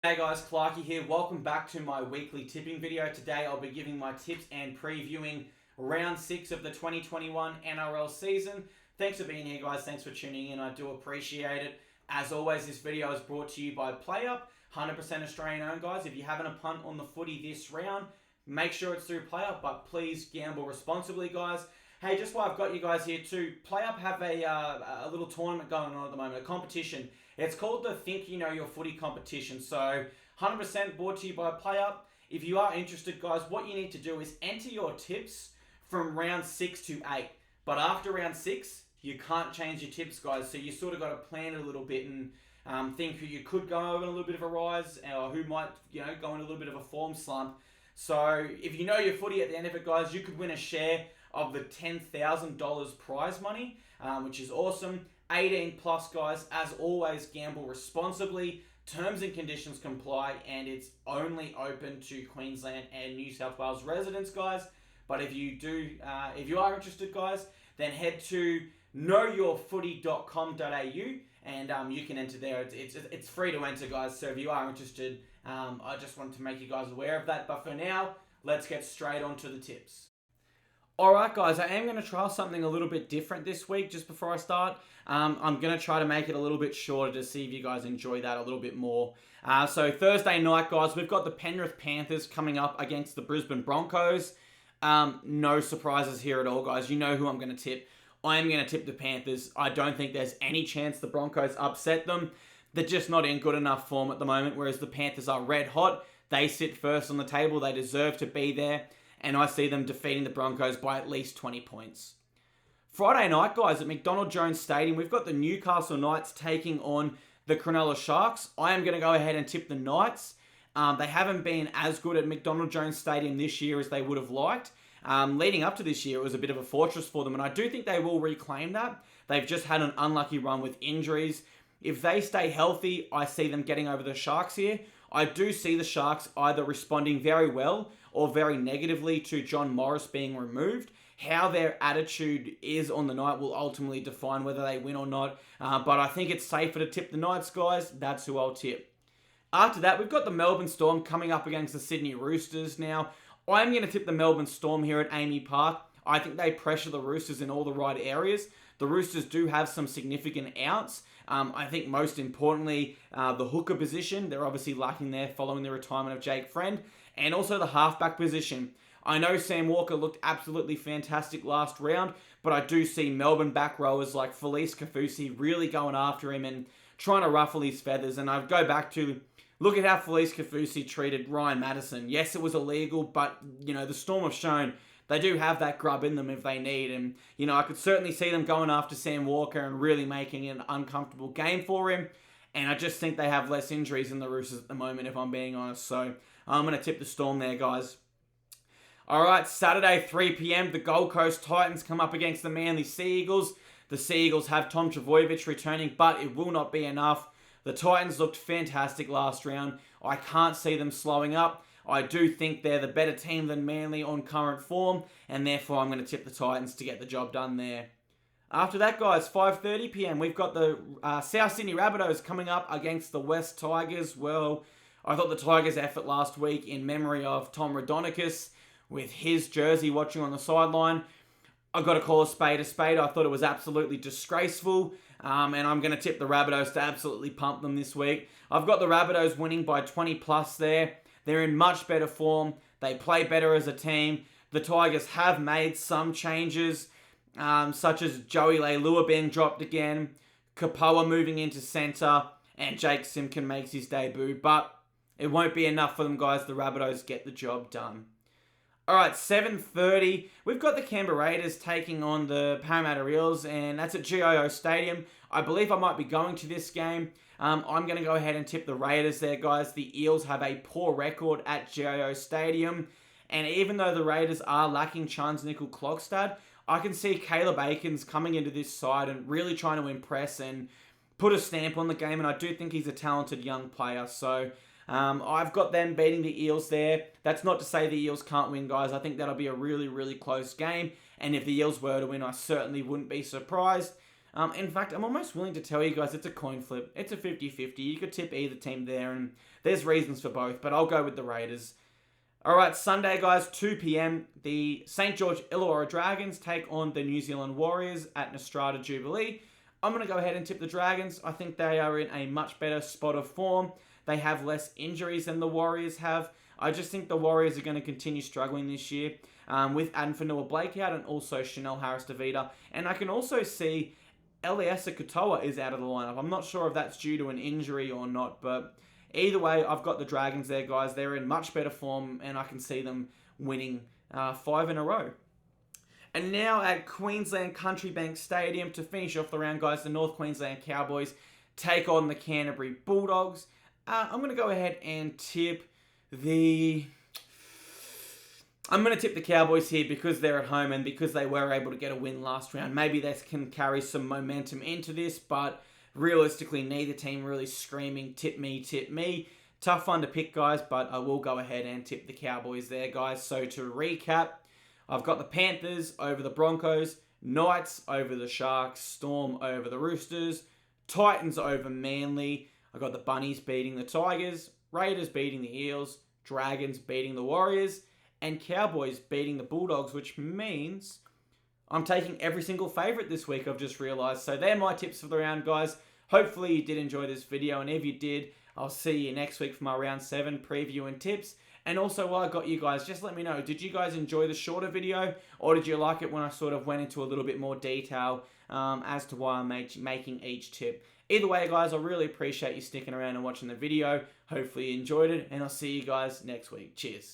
Hey guys, Clarky here. Welcome back to my weekly tipping video. Today I'll be giving my tips and previewing round 6 of the 2021 NRL season. Thanks for being here guys, thanks for tuning in, I do appreciate it. As always, this video is brought to you by PlayUp, 100% Australian owned guys. If you're having a punt on the footy this round, make sure it's through PlayUp, but please gamble responsibly guys. Hey, just while I've got you guys here too, PlayUp have a little tournament going on at the moment, a competition. It's called the Think You Know Your Footy competition. So 100% brought to you by PlayUp. If you are interested, guys, what you need to do is enter your tips from round 6 to 8. But after round 6, you can't change your tips, guys. So you sort of got to plan it a little bit and think who you could go over a little bit of a rise or who might, go in a little bit of a form slump. So if you know your footy at the end of it, guys, you could win a share of the $10,000 prize money, which is awesome. 18 plus, guys. As always, gamble responsibly. Terms and conditions comply, and it's only open to Queensland and New South Wales residents, guys. But if you are interested, guys, then head to knowyourfooty.com.au and you can enter there. It's free to enter, guys. So if you are interested, I just wanted to make you guys aware of that. But for now, let's get straight on to the tips. Alright guys, I am going to try something a little bit different this week just before I start. I'm going to try to make it a little bit shorter to see if you guys enjoy that a little bit more. So Thursday night guys, we've got the Penrith Panthers coming up against the Brisbane Broncos. No surprises here at all guys, you know who I'm going to tip. I am going to tip the Panthers. I don't think there's any chance the Broncos upset them. They're just not in good enough form at the moment, whereas the Panthers are red hot. They sit first on the table, they deserve to be there. And I see them defeating the Broncos by at least 20 points. Friday night, guys, at McDonald Jones Stadium, we've got the Newcastle Knights taking on the Cronulla Sharks. I am going to go ahead and tip the Knights. They haven't been as good at McDonald Jones Stadium this year as they would have liked. Leading up to this year, it was a bit of a fortress for them, and I do think they will reclaim that. They've just had an unlucky run with injuries. If they stay healthy, I see them getting over the Sharks here. I do see the Sharks either responding very well or very negatively to John Morris being removed. How their attitude is on the night will ultimately define whether they win or not. But I think it's safer to tip the Knights, guys. That's who I'll tip. After that, we've got the Melbourne Storm coming up against the Sydney Roosters. Now, I'm going to tip the Melbourne Storm here at Amy Park. I think they pressure the Roosters in all the right areas. The Roosters do have some significant outs. I think most importantly, the hooker position. They're obviously lacking there following the retirement of Jake Friend. And also the halfback position. I know Sam Walker looked absolutely fantastic last round, but I do see Melbourne back rowers like Felice Kaufusi really going after him and trying to ruffle his feathers. And I go back to, look at how Felice Kaufusi treated Ryan Madison. Yes, it was illegal, but, the Storm have shown they do have that grub in them if they need. And, I could certainly see them going after Sam Walker and really making it an uncomfortable game for him. And I just think they have less injuries than the Roosters at the moment, if I'm being honest. So I'm going to tip the Storm there, guys. All right, Saturday, 3 p.m., the Gold Coast Titans come up against the Manly Sea Eagles. The Sea Eagles have Tom Trbojevic returning, but it will not be enough. The Titans looked fantastic last round. I can't see them slowing up. I do think they're the better team than Manly on current form, and therefore I'm going to tip the Titans to get the job done there. After that, guys, 5:30 p.m, we've got the South Sydney Rabbitohs coming up against the West Tigers. Well, I thought the Tigers' effort last week in memory of Tom Raudonikis with his jersey watching on the sideline, I've got to call a spade a spade. I thought it was absolutely disgraceful, and I'm going to tip the Rabbitohs to absolutely pump them this week. I've got the Rabbitohs winning by 20 plus there. They're in much better form. They play better as a team. The Tigers have made some changes, such as Joey Leilua being dropped again, Kapoa moving into centre, and Jake Simkin makes his debut. But it won't be enough for them, guys. The Rabbitohs get the job done. Alright, 7:30. We've got the Canberra Raiders taking on the Parramatta Eels, and that's at GIO Stadium. I believe I might be going to this game. I'm going to go ahead and tip the Raiders there, guys. The Eels have a poor record at GIO Stadium, and even though the Raiders are lacking Charnze Nicoll-Klokstad, I can see Caleb Aikens coming into this side and really trying to impress and put a stamp on the game, and I do think he's a talented young player, so I've got them beating the Eels there. That's not to say the Eels can't win, guys. I think that'll be a really, really close game. And if the Eels were to win, I certainly wouldn't be surprised. In fact, I'm almost willing to tell you guys it's a coin flip. It's a 50-50. You could tip either team there, and there's reasons for both, but I'll go with the Raiders. All right, Sunday, guys, 2 p.m. The St. George Illawarra Dragons take on the New Zealand Warriors at Nostrada Jubilee. I'm going to go ahead and tip the Dragons. I think they are in a much better spot of form. They have less injuries than the Warriors have. I just think the Warriors are going to continue struggling this year with Addin Fonua-Blake out and also Chanel Harris-Tavita. And I can also see Eliesa Katoa is out of the lineup. I'm not sure if that's due to an injury or not, but either way, I've got the Dragons there, guys. They're in much better form, and I can see them winning 5 in a row. And now at Queensland Country Bank Stadium, to finish off the round, guys, the North Queensland Cowboys take on the Canterbury Bulldogs. I'm going to go ahead and tip the Cowboys here because they're at home and because they were able to get a win last round. Maybe they can carry some momentum into this, but realistically, neither team really screaming, tip me, tip me. Tough one to pick, guys, but I will go ahead and tip the Cowboys there, guys. So to recap, I've got the Panthers over the Broncos, Knights over the Sharks, Storm over the Roosters, Titans over Manly. I've got the Bunnies beating the Tigers, Raiders beating the Eels, Dragons beating the Warriors, and Cowboys beating the Bulldogs, which means I'm taking every single favourite this week, I've just realised. So they're my tips for the round, guys. Hopefully you did enjoy this video, and if you did, I'll see you next week for my Round 7 preview and tips. And also, while I got you guys, just let me know, did you guys enjoy the shorter video, or did you like it when I sort of went into a little bit more detail as to why I'm making each tip? Either way, guys, I really appreciate you sticking around and watching the video. Hopefully you enjoyed it, and I'll see you guys next week. Cheers.